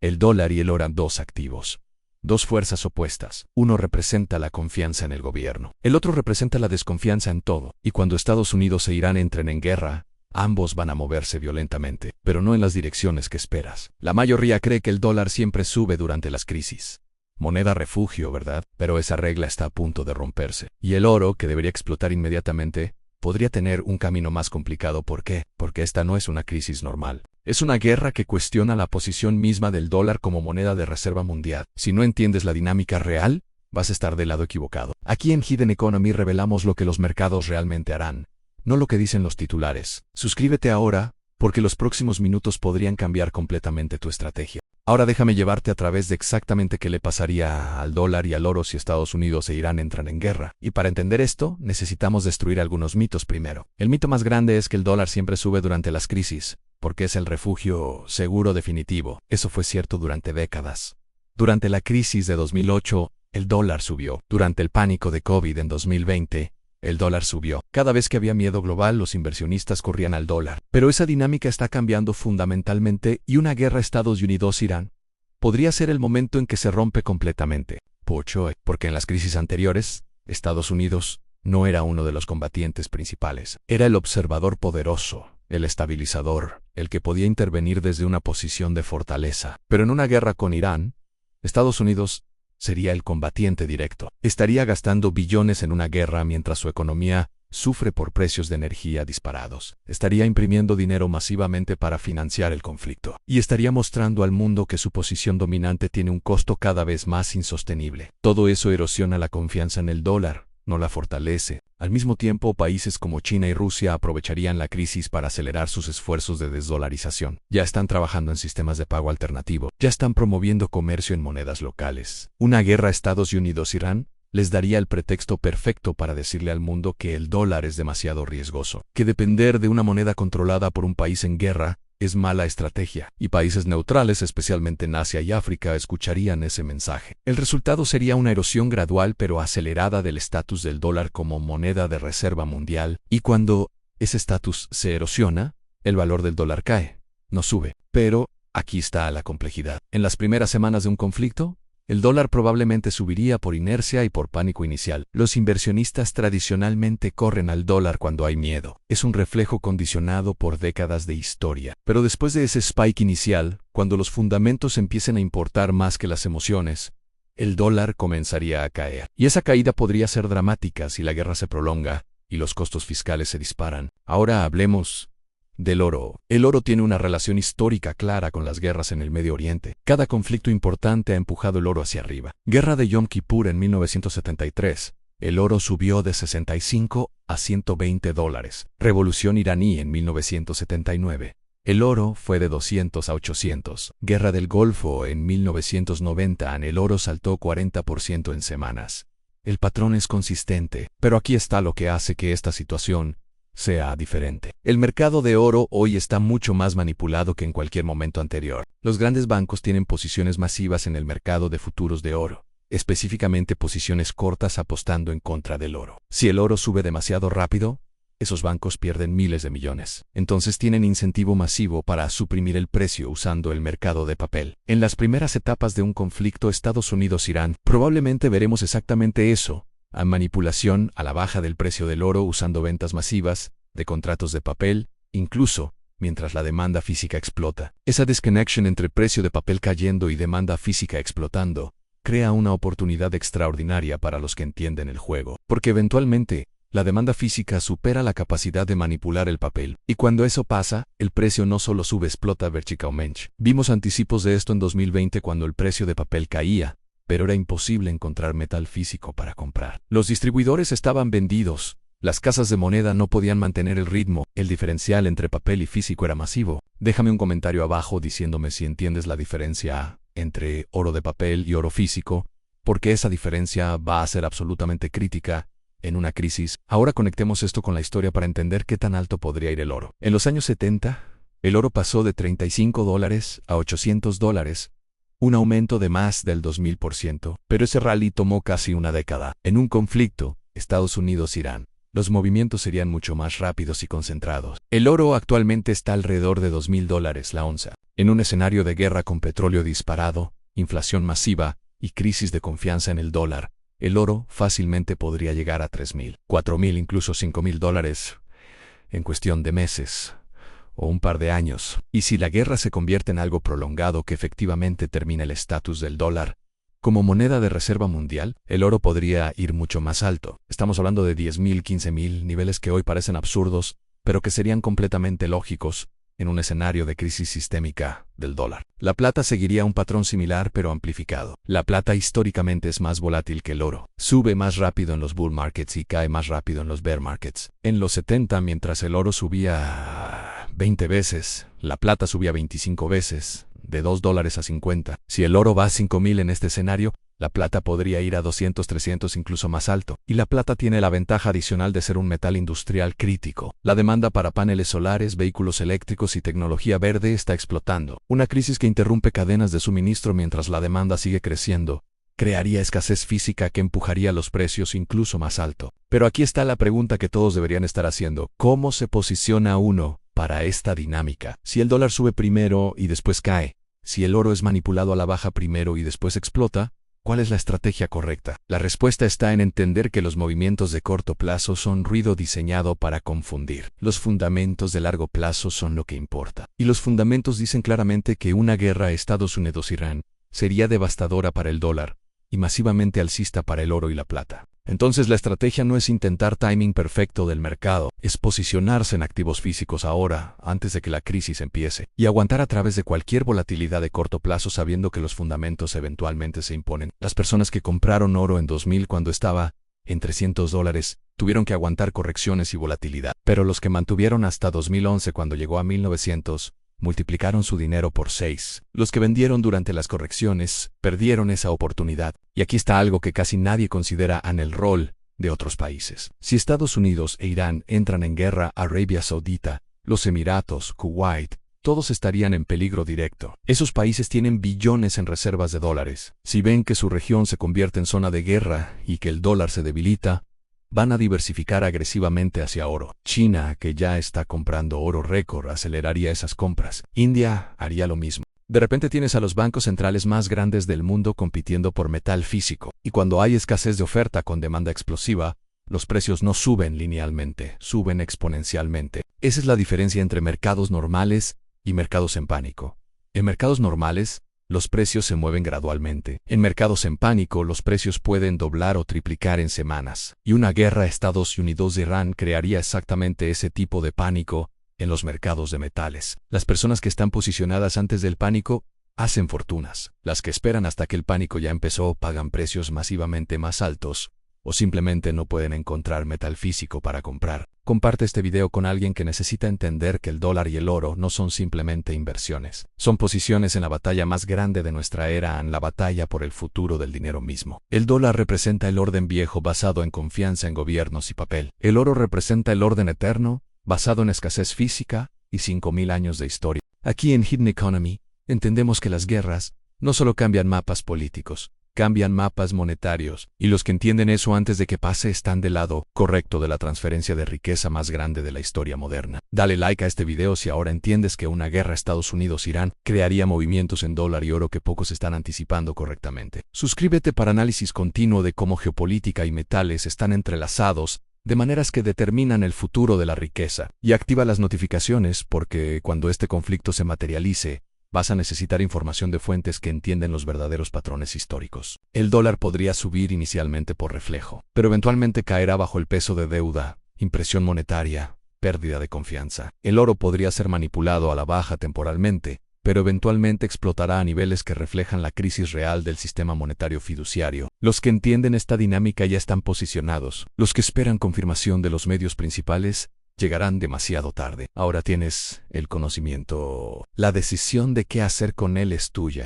El dólar y el oro, dos activos. Dos fuerzas opuestas. Uno representa la confianza en el gobierno. El otro representa la desconfianza en todo. Y cuando Estados Unidos e Irán entren en guerra, ambos van a moverse violentamente, pero no en las direcciones que esperas. La mayoría cree que el dólar siempre sube durante las crisis. Moneda refugio, ¿verdad? Pero esa regla está a punto de romperse. Y el oro, que debería explotar inmediatamente, podría tener un camino más complicado. ¿Por qué? Porque esta no es una crisis normal. Es una guerra que cuestiona la posición misma del dólar como moneda de reserva mundial. Si no entiendes la dinámica real, vas a estar del lado equivocado. Aquí en Hidden Economy revelamos lo que los mercados realmente harán, no lo que dicen los titulares. Suscríbete ahora, porque los próximos minutos podrían cambiar completamente tu estrategia. Ahora déjame llevarte a través de exactamente qué le pasaría al dólar y al oro si Estados Unidos e Irán entran en guerra. Y para entender esto, necesitamos destruir algunos mitos primero. El mito más grande es que el dólar siempre sube durante las crisis, porque es el refugio seguro definitivo. Eso fue cierto durante décadas. Durante la crisis de 2008, el dólar subió. Durante el pánico de COVID en 2020, el dólar subió. Cada vez que había miedo global, los inversionistas corrían al dólar. Pero esa dinámica está cambiando fundamentalmente y una guerra Estados Unidos-Irán podría ser el momento en que se rompe completamente. Porque en las crisis anteriores, Estados Unidos no era uno de los combatientes principales. Era el observador poderoso, el estabilizador, el que podía intervenir desde una posición de fortaleza. Pero en una guerra con Irán, Estados Unidos sería el combatiente directo. Estaría gastando billones en una guerra mientras su economía sufre por precios de energía disparados. Estaría imprimiendo dinero masivamente para financiar el conflicto. Y estaría mostrando al mundo que su posición dominante tiene un costo cada vez más insostenible. Todo eso erosiona la confianza en el dólar, no la fortalece. Al mismo tiempo, países como China y Rusia aprovecharían la crisis para acelerar sus esfuerzos de desdolarización. Ya están trabajando en sistemas de pago alternativo. Ya están promoviendo comercio en monedas locales. Una guerra Estados Unidos-Irán les daría el pretexto perfecto para decirle al mundo que el dólar es demasiado riesgoso, que depender de una moneda controlada por un país en guerra es mala estrategia, y países neutrales, especialmente en Asia y África, escucharían ese mensaje. El resultado sería una erosión gradual pero acelerada del estatus del dólar como moneda de reserva mundial, y cuando ese estatus se erosiona, el valor del dólar cae, no sube. Pero aquí está la complejidad. En las primeras semanas de un conflicto, el dólar probablemente subiría por inercia y por pánico inicial. Los inversionistas tradicionalmente corren al dólar cuando hay miedo. Es un reflejo condicionado por décadas de historia. Pero después de ese spike inicial, cuando los fundamentos empiecen a importar más que las emociones, el dólar comenzaría a caer. Y esa caída podría ser dramática si la guerra se prolonga y los costos fiscales se disparan. Ahora hablemos del oro. El oro tiene una relación histórica clara con las guerras en el Medio Oriente. Cada conflicto importante ha empujado el oro hacia arriba. Guerra de Yom Kippur en 1973. El oro subió de 65 a 120 dólares. Revolución iraní en 1979. El oro fue de 200 a 800. Guerra del Golfo en 1990. El oro saltó 40% en semanas. El patrón es consistente, pero aquí está lo que hace que esta situación sea diferente. El mercado de oro hoy está mucho más manipulado que en cualquier momento anterior. Los grandes bancos tienen posiciones masivas en el mercado de futuros de oro, específicamente posiciones cortas apostando en contra del oro. Si el oro sube demasiado rápido, esos bancos pierden miles de millones. Entonces tienen incentivo masivo para suprimir el precio usando el mercado de papel. En las primeras etapas de un conflicto Estados Unidos-Irán, probablemente veremos exactamente eso. A manipulación a la baja del precio del oro usando ventas masivas de contratos de papel, incluso mientras la demanda física explota. Esa disconnection entre precio de papel cayendo y demanda física explotando crea una oportunidad extraordinaria para los que entienden el juego, porque eventualmente la demanda física supera la capacidad de manipular el papel, y cuando eso pasa, el precio no solo sube, explota verticalmente. Vimos anticipos de esto en 2020 cuando el precio de papel caía, pero era imposible encontrar metal físico para comprar. Los distribuidores estaban vendidos, las casas de moneda no podían mantener el ritmo, el diferencial entre papel y físico era masivo. Déjame un comentario abajo diciéndome si entiendes la diferencia entre oro de papel y oro físico, porque esa diferencia va a ser absolutamente crítica en una crisis. Ahora conectemos esto con la historia para entender qué tan alto podría ir el oro. En los años 70, el oro pasó de 35 dólares a 800 dólares, un aumento de más del 2000%, pero ese rally tomó casi una década. En un conflicto, Estados Unidos-Irán, los movimientos serían mucho más rápidos y concentrados. El oro actualmente está alrededor de $2,000 la onza. En un escenario de guerra con petróleo disparado, inflación masiva y crisis de confianza en el dólar, el oro fácilmente podría llegar a $3,000, $4,000, incluso $5,000 en cuestión de meses o un par de años. Y si la guerra se convierte en algo prolongado que efectivamente termina el estatus del dólar como moneda de reserva mundial, el oro podría ir mucho más alto. Estamos hablando de 10,000, 15,000, niveles que hoy parecen absurdos, pero que serían completamente lógicos en un escenario de crisis sistémica del dólar. La plata seguiría un patrón similar pero amplificado. La plata históricamente es más volátil que el oro. Sube más rápido en los bull markets y cae más rápido en los bear markets. En los 70, mientras el oro subía 20 veces, la plata subía 25 veces, de $2 a 50. Si el oro va a 5,000 en este escenario, la plata podría ir a 200, 300, incluso más alto. Y la plata tiene la ventaja adicional de ser un metal industrial crítico. La demanda para paneles solares, vehículos eléctricos y tecnología verde está explotando. Una crisis que interrumpe cadenas de suministro mientras la demanda sigue creciendo crearía escasez física que empujaría los precios incluso más alto. Pero aquí está la pregunta que todos deberían estar haciendo. ¿Cómo se posiciona uno para esta dinámica? Si el dólar sube primero y después cae, si el oro es manipulado a la baja primero y después explota, ¿cuál es la estrategia correcta? La respuesta está en entender que los movimientos de corto plazo son ruido diseñado para confundir. Los fundamentos de largo plazo son lo que importa. Y los fundamentos dicen claramente que una guerra Estados Unidos-Irán sería devastadora para el dólar y masivamente alcista para el oro y la plata. Entonces la estrategia no es intentar timing perfecto del mercado, es posicionarse en activos físicos ahora, antes de que la crisis empiece, y aguantar a través de cualquier volatilidad de corto plazo sabiendo que los fundamentos eventualmente se imponen. Las personas que compraron oro en 2000 cuando estaba en $300 tuvieron que aguantar correcciones y volatilidad, pero los que mantuvieron hasta 2011 cuando llegó a 1900, multiplicaron su dinero por 6. Los que vendieron durante las correcciones perdieron esa oportunidad. Y aquí está algo que casi nadie considera en el rol de otros países. Si Estados Unidos e Irán entran en guerra, Arabia Saudita, los Emiratos, Kuwait, todos estarían en peligro directo. Esos países tienen billones en reservas de dólares. Si ven que su región se convierte en zona de guerra y que el dólar se debilita, van a diversificar agresivamente hacia oro. China, que ya está comprando oro récord, aceleraría esas compras. India haría lo mismo. De repente tienes a los bancos centrales más grandes del mundo compitiendo por metal físico. Y cuando hay escasez de oferta con demanda explosiva, los precios no suben linealmente, suben exponencialmente. Esa es la diferencia entre mercados normales y mercados en pánico. En mercados normales, los precios se mueven gradualmente. En mercados en pánico, los precios pueden doblar o triplicar en semanas. Y una guerra Estados Unidos-Irán crearía exactamente ese tipo de pánico en los mercados de metales. Las personas que están posicionadas antes del pánico hacen fortunas. Las que esperan hasta que el pánico ya empezó pagan precios masivamente más altos o simplemente no pueden encontrar metal físico para comprar. Comparte este video con alguien que necesita entender que el dólar y el oro no son simplemente inversiones. Son posiciones en la batalla más grande de nuestra era, en la batalla por el futuro del dinero mismo. El dólar representa el orden viejo basado en confianza en gobiernos y papel. El oro representa el orden eterno, basado en escasez física y 5,000 años de historia. Aquí en Hidden Economy, entendemos que las guerras no solo cambian mapas políticos, cambian mapas monetarios, y los que entienden eso antes de que pase están del lado correcto de la transferencia de riqueza más grande de la historia moderna. Dale like a este video si ahora entiendes que una guerra Estados Unidos-Irán crearía movimientos en dólar y oro que pocos están anticipando correctamente. Suscríbete para análisis continuo de cómo geopolítica y metales están entrelazados de maneras que determinan el futuro de la riqueza. Y activa las notificaciones porque cuando este conflicto se materialice, vas a necesitar información de fuentes que entienden los verdaderos patrones históricos. El dólar podría subir inicialmente por reflejo, pero eventualmente caerá bajo el peso de deuda, impresión monetaria, pérdida de confianza. El oro podría ser manipulado a la baja temporalmente, pero eventualmente explotará a niveles que reflejan la crisis real del sistema monetario fiduciario. Los que entienden esta dinámica ya están posicionados. Los que esperan confirmación de los medios principales llegarán demasiado tarde. Ahora tienes el conocimiento. La decisión de qué hacer con él es tuya.